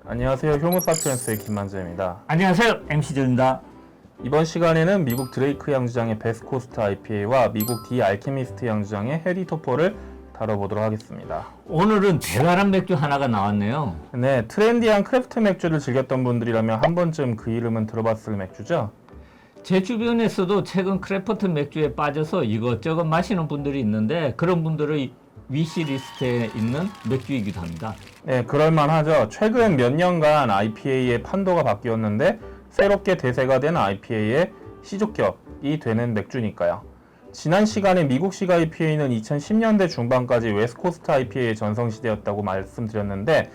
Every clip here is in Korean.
안녕하세요. 효모사피엔스의 김만재입니다. 안녕하세요. MC존입니다. 이번 시간에는 미국 드레이크 양주장의 베스코스트 IPA와 미국 디 알케미스트 양주장의 헤디 토퍼를 다뤄보도록 하겠습니다. 오늘은 대단한 맥주 하나가 나왔네요. 네, 트렌디한 크래프트 맥주를 즐겼던 분들이라면 한 번쯤 그 이름은 들어봤을 맥주죠? 제 주변에서도 최근 크래프트 맥주에 빠져서 이것저것 마시는 분들이 있는데 그런 분들의 위시리스트에 있는 맥주이기도 합니다. 네, 그럴만하죠. 최근 몇 년간 IPA의 판도가 바뀌었는데 새롭게 대세가 된 IPA의 시조격이 되는 맥주니까요. 지난 시간에 미국식 IPA는 2010년대 중반까지 웨스트코스트 IPA의 전성시대였다고 말씀드렸는데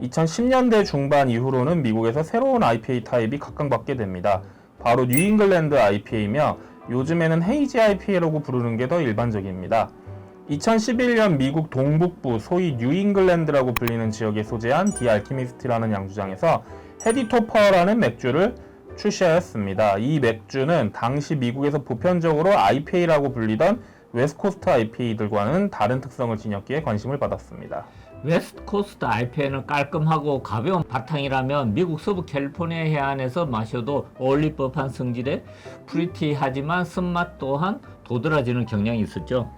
2010년대 중반 이후로는 미국에서 새로운 IPA 타입이 각광받게 됩니다. 바로 뉴잉글랜드 IPA이며 요즘에는 헤이지 IPA라고 부르는 게 더 일반적입니다. 2011년 미국 동북부 소위 뉴잉글랜드라고 불리는 지역에 소재한 디 알키미스트라는 양주장에서 헤디 토퍼라는 맥주를 출시하였습니다. 이 맥주는 당시 미국에서 보편적으로 IPA라고 불리던 웨스트코스트 IPA들과는 다른 특성을 지녔기에 관심을 받았습니다. 웨스트코스트 IPA는 깔끔하고 가벼운 바탕이라면 미국 서부 캘리포니아 해안에서 마셔도 어울릴 법한 성질의 프리티하지만 쓴맛 또한 도드라지는 경향이 있었죠.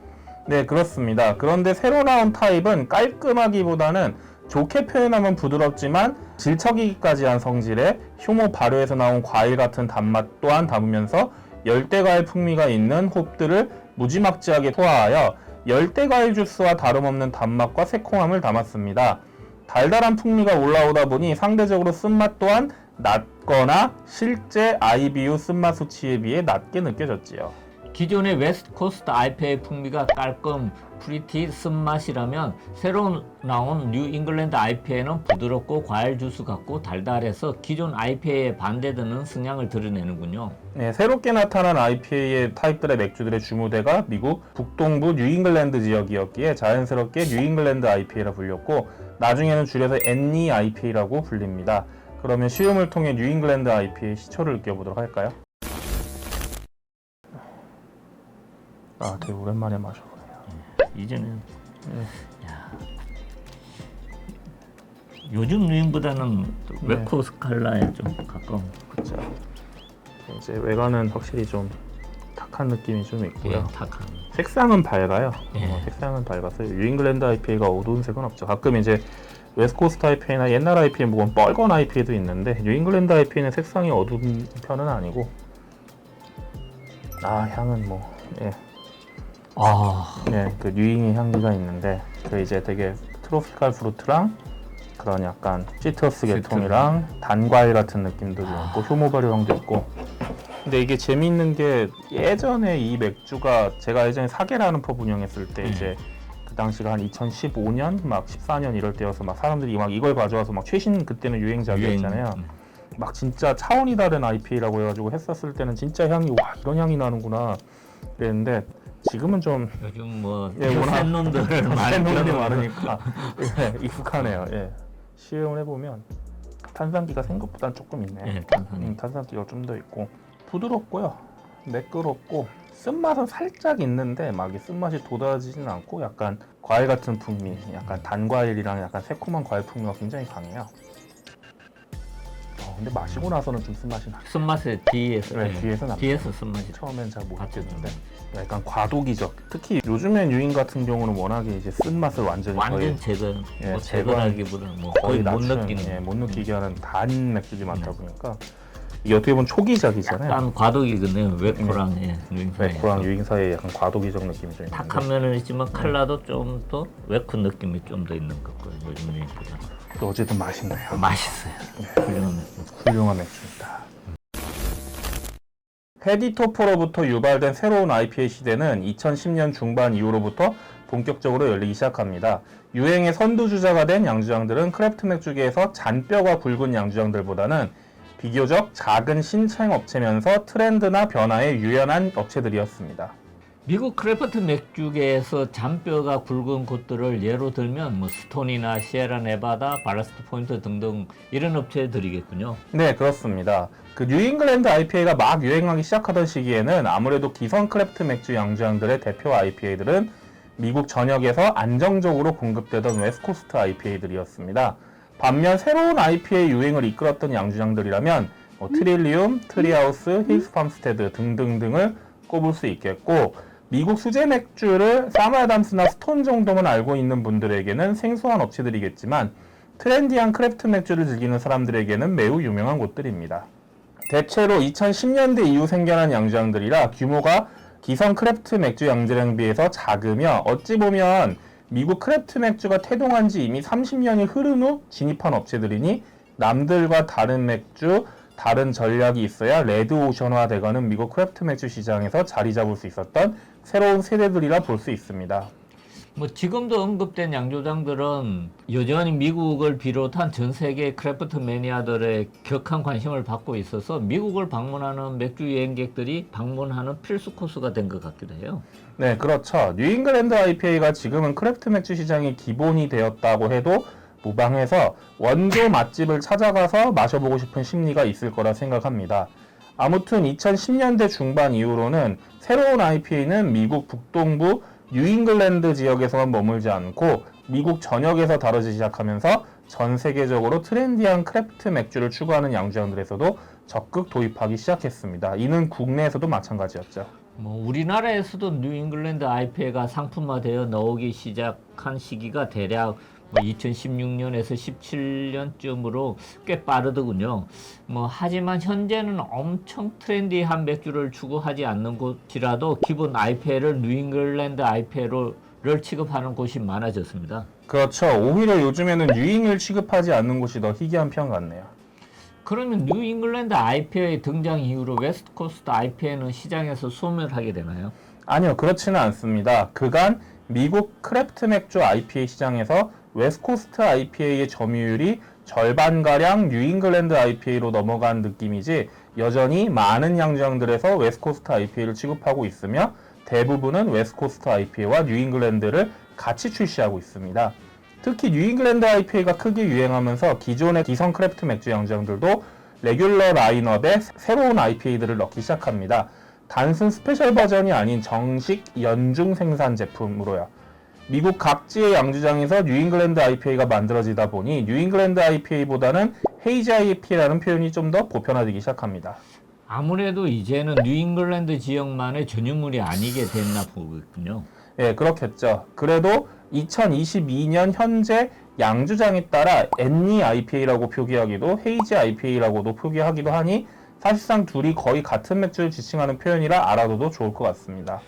네, 그렇습니다. 그런데 새로 나온 타입은 깔끔하기보다는 좋게 표현하면 부드럽지만 질척이기까지 한 성질의 효모 발효에서 나온 과일 같은 단맛 또한 담으면서 열대과일 풍미가 있는 홉들을 무지막지하게 소화하여 열대과일 주스와 다름없는 단맛과 새콤함을 담았습니다. 달달한 풍미가 올라오다 보니 상대적으로 쓴맛 또한 낮거나 실제 IBU 쓴맛 수치에 비해 낮게 느껴졌지요. 기존의 웨스트코스트 IPA 풍미가 깔끔, 프리티, 쓴맛이라면 새로 나온 뉴잉글랜드 IPA는 부드럽고 과일 주스 같고 달달해서 기존 IPA에 반대되는 성향을 드러내는군요. 네, 새롭게 나타난 IPA의 타입들의 맥주들의 주무대가 미국 북동부 뉴잉글랜드 지역이었기에 자연스럽게 뉴잉글랜드 IPA라 불렸고 나중에는 줄여서 NE IPA라고 불립니다. 그러면 시음을 통해 뉴잉글랜드 IPA의 시초를 느껴보도록 할까요? 아, 되게 오랜만에 마셔보네요. 이제는 야, 요즘 누잉보다는 웨코 스칼라에 좀 가까운. 그렇죠. 이제 외관은 확실히 좀 탁한 느낌이 좀 있고요. 예, 탁한. 색상은 밝아요. 예. 색상은 밝아서 뉴잉글랜드 IPA가 어두운 색은 없죠. 가끔 이제 웨스트코스트 IPA나 옛날 IPA 보면 빨간 IPA도 있는데 뉴잉글랜드 IPA는 색상이 어두운 편은 아니고 향은 그 뉴잉의 향기가 있는데 그 이제 되게 트로피칼 프루트랑 그런 약간 시트러스 계통이랑 단과일 같은 느낌도 좀 있고 효모 발효향도 있고. 근데 이게 재미있는 게 예전에 이 맥주가 제가 예전에 사계라는 펍 운영했을 때 이제 그 당시가 한 2015년 막 14년 이럴 때여서 막 사람들이 막 이걸 가져와서 막 최신 그때는 유행작이었잖아요. 막 진짜 차원이 다른 IPA라고 해가지고 했었을 때는 진짜 향이 와 이런 향이 나는구나 그랬는데 지금은 좀 요즘 뭐 워낙 놈들 놈들이 많으니까 익숙하네요. 시음을 해보면 탄산기가 생각보다 조금 있네요. 탄산기가 좀 더 있고 부드럽고요, 매끄럽고 쓴맛은 살짝 있는데 막 이 쓴맛이 도달하지는 않고 약간 과일 같은 풍미, 약간 단과일이랑 약간 새콤한 과일 풍미가 굉장히 강해요. 근데 마시고 나서는 좀 쓴맛이 나요. 쓴맛에 뒤에서 쓴맛이 처음엔 잘 못 느꼈는데 약간 과도기적. 특히 요즘엔 유인 같은 경우는 워낙에 이제 쓴맛을 완전 제거, 제거하기보다는 뭐 거의 못 느끼는, 못 느끼게 하는 단 맥주들이 많다 보니까 이게 어떻게 보면 초기작이잖아요. 약간 과도기거든요. 웨코랑 웨코랑 유인 사이에 약간 과도기적 느낌이 좀 있는데 탁한 면은 있지만 컬러도 좀 더 웨코 느낌이 좀 더 있는 것 같고요. 요즘 유인보다. 어쨌든 맛있네요. 맛있어요. 훌륭한 맥주입니다. 헤디 토퍼로부터 유발된 새로운 IPA 시대는 2010년 중반 이후로부터 본격적으로 열리기 시작합니다. 유행의 선두주자가 된 양주장들은 크래프트 맥주계에서 잔뼈가 굵은 양주장들보다는 비교적 작은 신생 업체면서 트렌드나 변화에 유연한 업체들이었습니다. 미국 크래프트 맥주계에서 잔뼈가 굵은 곳들을 예로 들면 뭐 스톤이나 시에라 네바다, 발라스트 포인트 등등 이런 업체들이겠군요. 네, 그렇습니다. 그 뉴잉글랜드 IPA가 막 유행하기 시작하던 시기에는 아무래도 기성 크래프트 맥주 양주장들의 대표 IPA들은 미국 전역에서 안정적으로 공급되던 웨스트코스트 IPA들이었습니다. 반면 새로운 IPA 유행을 이끌었던 양주장들이라면 트릴리움, 트리하우스, 힐스팜스테드 등등등을 꼽을 수 있겠고, 미국 수제 맥주를 사무아담스나 스톤 정도만 알고 있는 분들에게는 생소한 업체들이겠지만 트렌디한 크래프트 맥주를 즐기는 사람들에게는 매우 유명한 곳들입니다. 대체로 2010년대 이후 생겨난 양주장들이라 규모가 기성 크래프트 맥주 양주장에 비해서 작으며, 어찌 보면 미국 크래프트 맥주가 태동한 지 이미 30년이 흐른 후 진입한 업체들이니 남들과 다른 맥주, 다른 전략이 있어야 레드오션화 돼가는 미국 크래프트 맥주 시장에서 자리 잡을 수 있었던 새로운 세대들이라 볼 수 있습니다. 뭐 지금도 언급된 양조장들은 여전히 미국을 비롯한 전 세계 크래프트 매니아들의 격한 관심을 받고 있어서 미국을 방문하는 맥주 여행객들이 방문하는 필수 코스가 된 것 같기도 해요. 네, 그렇죠. 뉴잉글랜드 IPA가 지금은 크래프트 맥주 시장의 기본이 되었다고 해도 무방해서 원조 맛집을 찾아가서 마셔보고 싶은 심리가 있을 거라 생각합니다. 아무튼 2010년대 중반 이후로는 새로운 IPA는 미국 북동부 뉴잉글랜드 지역에서만 머물지 않고 미국 전역에서 다뤄지기 시작하면서 전 세계적으로 트렌디한 크래프트 맥주를 추구하는 양주장들에서도 적극 도입하기 시작했습니다. 이는 국내에서도 마찬가지였죠. 뭐 우리나라에서도 뉴잉글랜드 IPA가 상품화되어 나오기 시작한 시기가 대략 2016년에서 17년쯤으로 꽤 빠르더군요. 하지만 현재는 엄청 트렌디한 맥주를 추구하지 않는 곳이라도 기본 IPA를 뉴잉글랜드 IPA를 취급하는 곳이 많아졌습니다. 그렇죠. 오히려 요즘에는 뉴잉을 취급하지 않는 곳이 더 희귀한 편 같네요. 그러면 뉴잉글랜드 IPA의 등장 이후로 웨스트코스트 IPA는 시장에서 소멸하게 되나요? 아니요, 그렇지는 않습니다. 그간 미국 크래프트 맥주 IPA 시장에서 웨스트코스트 IPA의 점유율이 절반가량 뉴잉글랜드 IPA로 넘어간 느낌이지, 여전히 많은 양주장들에서 웨스트코스트 IPA를 취급하고 있으며 대부분은 웨스트코스트 IPA와 뉴잉글랜드를 같이 출시하고 있습니다. 특히 뉴잉글랜드 IPA가 크게 유행하면서 기존의 기성 크래프트 맥주 양주장들도 레귤러 라인업에 새로운 IPA들을 넣기 시작합니다. 단순 스페셜 버전이 아닌 정식 연중 생산 제품으로요. 미국 각지의 양주장에서 뉴잉글랜드 IPA가 만들어지다 보니 뉴잉글랜드 IPA보다는 헤이지 IPA라는 표현이 좀 더 보편화되기 시작합니다. 아무래도 이제는 뉴잉글랜드 지역만의 전유물이 아니게 됐나 보겠군요. 예, 그렇겠죠. 그래도 2022년 현재 양주장에 따라 애니 IPA라고 표기하기도 헤이지 IPA라고도 표기하기도 하니 사실상 둘이 거의 같은 맥주를 지칭하는 표현이라 알아둬도 좋을 것 같습니다.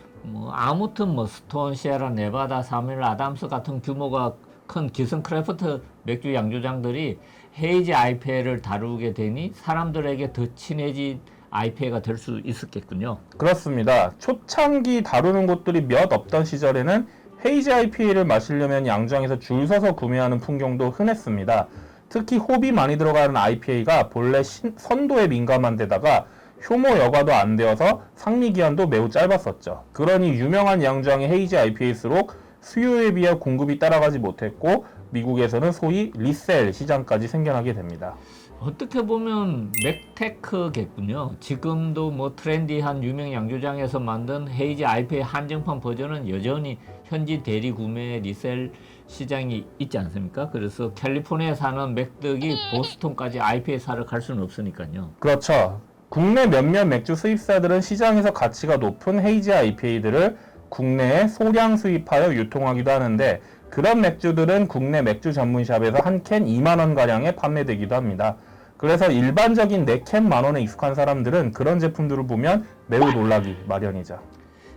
아무튼 스톤, 시에라 네바다, 사무엘 아담스 같은 규모가 큰 기성 크래프트 맥주 양조장들이 헤이지 IPA를 다루게 되니 사람들에게 더 친해진 IPA가 될 수 있었겠군요. 그렇습니다. 초창기 다루는 곳들이 몇 없던 시절에는 헤이지 IPA를 마시려면 양주장에서 줄 서서 구매하는 풍경도 흔했습니다. 특히 홉이 많이 들어가는 IPA가 본래 선도에 민감한 데다가 효모 여과도 안 되어서 상리 기한도 매우 짧았었죠. 그러니 유명한 양주장의 헤이지 IPA일수록 수요에 비해 공급이 따라가지 못했고 미국에서는 소위 리셀 시장까지 생겨나게 됩니다. 어떻게 보면 맥테크겠군요. 지금도 트렌디한 유명 양조장에서 만든 헤이지 IPA 한정판 버전은 여전히 현지 대리 구매 리셀 시장이 있지 않습니까? 그래서 캘리포니아에 사는 맥덕이 보스턴까지 IPA 사러 갈 수는 없으니까요. 그렇죠. 국내 몇몇 맥주 수입사들은 시장에서 가치가 높은 헤이지 IPA들을 국내에 소량 수입하여 유통하기도 하는데, 그런 맥주들은 국내 맥주 전문샵에서 한 캔 2만원가량에 판매되기도 합니다. 그래서 일반적인 4캔 만원에 익숙한 사람들은 그런 제품들을 보면 매우 놀라기 마련이죠.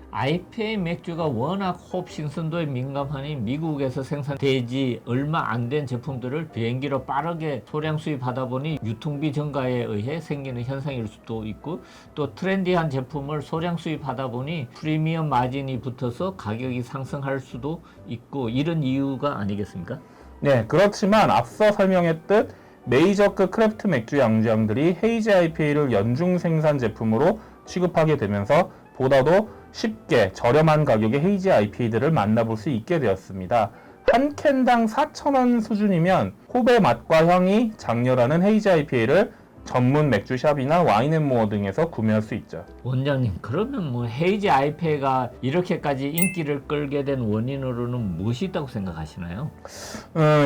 IPA 맥주가 워낙 홉 신선도에 민감하니 미국에서 생산되지 얼마 안 된 제품들을 비행기로 빠르게 소량 수입하다 보니 유통비 증가에 의해 생기는 현상일 수도 있고, 또 트렌디한 제품을 소량 수입하다 보니 프리미엄 마진이 붙어서 가격이 상승할 수도 있고, 이런 이유가 아니겠습니까? 네, 그렇지만 앞서 설명했듯 메이저급 크래프트 맥주 양주장들이 헤이지 IPA를 연중 생산 제품으로 취급하게 되면서 보다도 쉽게 저렴한 가격의 헤이지 IPA들을 만나볼 수 있게 되었습니다. 한 캔당 4,000원 수준이면 홉의 맛과 향이 장렬하는 헤이지 IPA를 전문 맥주샵이나 와인앤모어 등에서 구매할 수 있죠. 원장님, 그러면 뭐 헤이지 IPA가 이렇게까지 인기를 끌게 된 원인으로는 무엇이 있다고 생각하시나요?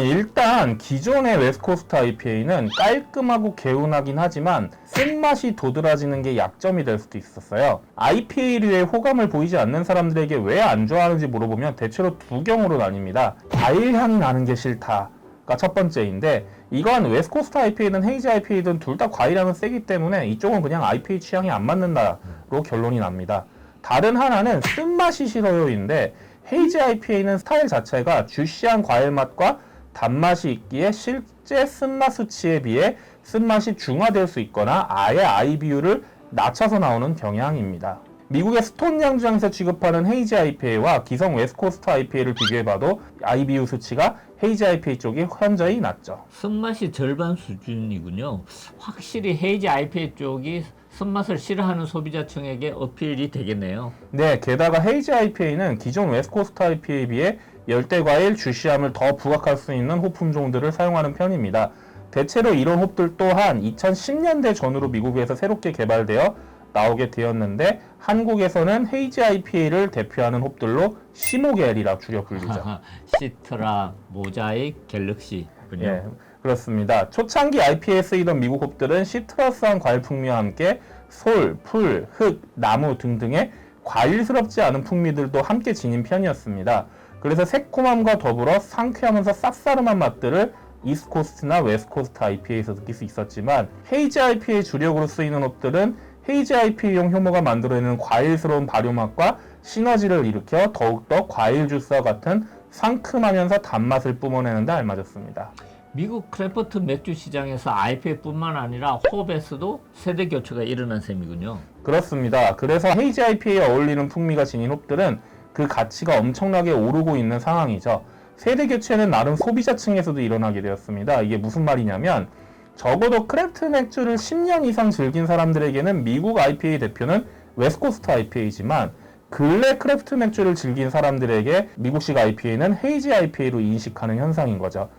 일단 기존의 웨스트코스트 IPA는 깔끔하고 개운하긴 하지만 쓴맛이 도드라지는 게 약점이 될 수도 있었어요. IPA류에 호감을 보이지 않는 사람들에게 왜 안 좋아하는지 물어보면 대체로 두 경우로 나뉩니다. 과일 향이 나는 게 싫다가 첫 번째인데, 이건 웨스트코스트 IPA든 헤이지 IPA든 둘 다 과일향은 세기 때문에 이쪽은 그냥 IPA 취향이 안 맞는다로 결론이 납니다. 다른 하나는 쓴맛이 싫어요인데, 헤이지 IPA는 스타일 자체가 주시한 과일 맛과 단맛이 있기에 실제 쓴맛 수치에 비해 쓴맛이 중화될 수 있거나 아예 IBU를 낮춰서 나오는 경향입니다. 미국의 스톤 양주장에서 취급하는 헤이지 IPA와 기성 웨스트코스트 IPA를 비교해봐도 IBU 수치가 헤이지 IPA 쪽이 현저히 낮죠. 쓴맛이 절반 수준이군요. 확실히 헤이지 IPA 쪽이 쓴맛을 싫어하는 소비자층에게 어필이 되겠네요. 네, 게다가 헤이지 IPA는 기존 웨스트코스트 IPA에 비해 열대과일, 주시함을 더 부각할 수 있는 호프 품종들을 사용하는 편입니다. 대체로 이런 홉들 또한 2010년대 전후로 미국에서 새롭게 개발되어 나오게 되었는데, 한국에서는 헤이지 IPA를 대표하는 홉들로 시모겔이라 줄여 불리죠. 시트라, 모자익, 갤럭시군요. 예, 그렇습니다. 초창기 IPA에 쓰이던 미국 홉들은 시트러스한 과일 풍미와 함께 솔, 풀, 흙, 나무 등등의 과일스럽지 않은 풍미들도 함께 지닌 편이었습니다. 그래서 새콤함과 더불어 상쾌하면서 쌉싸름한 맛들을 이스트코스트나 웨스트코스트 IPA에서 느낄 수 있었지만, 헤이지 IPA 주력으로 쓰이는 홉들은 헤이지 IPA용 효모가 만들어내는 과일스러운 발효맛과 시너지를 일으켜 더욱더 과일 주스와 같은 상큼하면서 단맛을 뿜어내는 데 알맞았습니다. 미국 크래프트 맥주 시장에서 IPA뿐만 아니라 홉에서도 세대 교체가 일어난 셈이군요. 그렇습니다. 그래서 헤이지 IPA에 어울리는 풍미가 지닌 홉들은 그 가치가 엄청나게 오르고 있는 상황이죠. 세대 교체는 나름 소비자층에서도 일어나게 되었습니다. 이게 무슨 말이냐면, 적어도 크래프트 맥주를 10년 이상 즐긴 사람들에게는 미국 IPA 대표는 웨스트코스트 IPA지만, 근래 크래프트 맥주를 즐긴 사람들에게 미국식 IPA는 헤이지 IPA로 인식하는 현상인 거죠.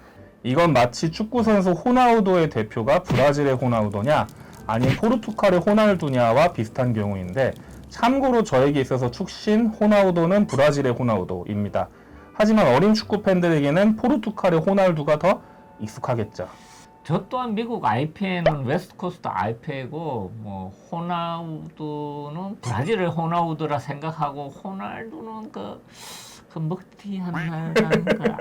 이건 마치 축구선수 호나우도의 대표가 브라질의 호나우도냐 아닌 포르투갈의 호날두냐와 비슷한 경우인데, 참고로 저에게 있어서 축신 호나우도는 브라질의 호나우도입니다. 하지만 어린 축구 팬들에게는 포르투갈의 호날두가 더 익숙하겠죠. 저 또한 미국 IPA는 웨스트코스트 IPA고, 뭐 호나우두는 브라질의 호나우두라 생각하고, 호날두는 그 먹튀한 날인가.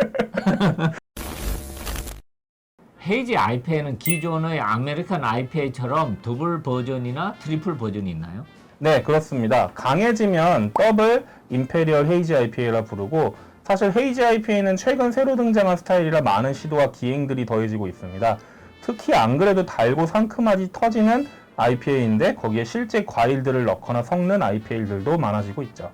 헤이지 IPA는 기존의 아메리칸 IPA처럼 더블 버전이나 트리플 버전이 있나요? 네, 그렇습니다. 강해지면 더블 임페리얼 헤이지 IPA라 부르고, 사실 헤이지 IPA는 최근 새로 등장한 스타일이라 많은 시도와 기행들이 더해지고 있습니다. 특히 안 그래도 달고 상큼하지 터지는 IPA인데 거기에 실제 과일들을 넣거나 섞는 IPA들도 많아지고 있죠.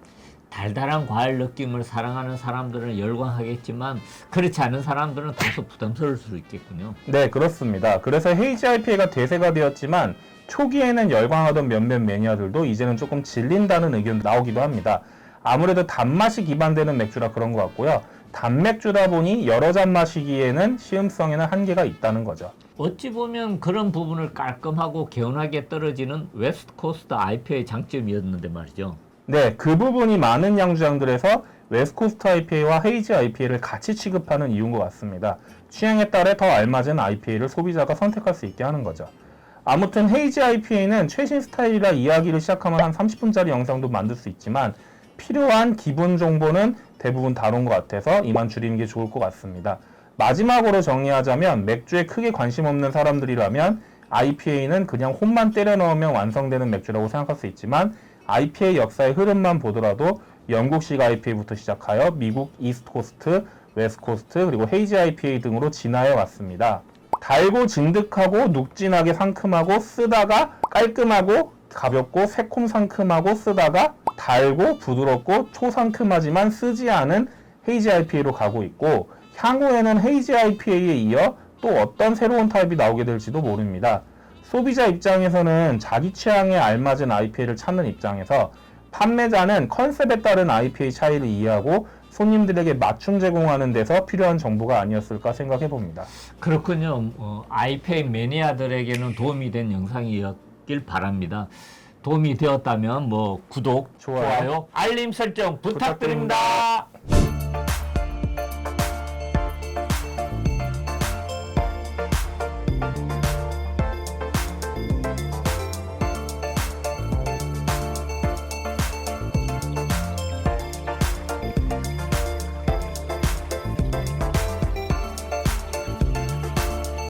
달달한 과일 느낌을 사랑하는 사람들은 열광하겠지만, 그렇지 않은 사람들은 다소 부담스러울 수 있겠군요. 네, 그렇습니다. 그래서 헤이지 IPA가 대세가 되었지만 초기에는 열광하던 몇몇 매니아들도 이제는 조금 질린다는 의견 나오기도 합니다. 아무래도 단맛이 기반되는 맥주라 그런 것 같고요. 단맥주다 보니 여러 잔 마시기에는 시음성에는 한계가 있다는 거죠. 어찌 보면 그런 부분을 깔끔하고 개운하게 떨어지는 웨스트코스트 IPA의 장점이었는데 말이죠. 네, 그 부분이 많은 양주장들에서 웨스트코스트 IPA와 헤이지 IPA를 같이 취급하는 이유인 것 같습니다. 취향에 따라 더 알맞은 IPA를 소비자가 선택할 수 있게 하는 거죠. 아무튼 헤이지 IPA는 최신 스타일이라 이야기를 시작하면 한 30분짜리 영상도 만들 수 있지만, 필요한 기본 정보는 대부분 다룬 것 같아서 이만 줄이는 게 좋을 것 같습니다. 마지막으로 정리하자면, 맥주에 크게 관심 없는 사람들이라면 IPA는 그냥 홈만 때려 넣으면 완성되는 맥주라고 생각할 수 있지만, IPA 역사의 흐름만 보더라도 영국식 IPA부터 시작하여 미국 이스트코스트, 웨스트코스트, 그리고 헤이지 IPA 등으로 진화해 왔습니다. 달고 진득하고 눅진하게 상큼하고 쓰다가 깔끔하고 가볍고 새콤 상큼하고 쓰다가 달고 부드럽고 초상큼하지만 쓰지 않은 헤이지 IPA로 가고 있고, 향후에는 헤이지 IPA에 이어 또 어떤 새로운 타입이 나오게 될지도 모릅니다. 소비자 입장에서는 자기 취향에 알맞은 IPA를 찾는 입장에서, 판매자는 컨셉에 따른 IPA 차이를 이해하고 손님들에게 맞춤 제공하는 데서 필요한 정보가 아니었을까 생각해 봅니다. 그렇군요. 아이페이 매니아들에게는 도움이 된 영상이었길 바랍니다. 도움이 되었다면 구독, 좋아요. 알림 설정 부탁드립니다.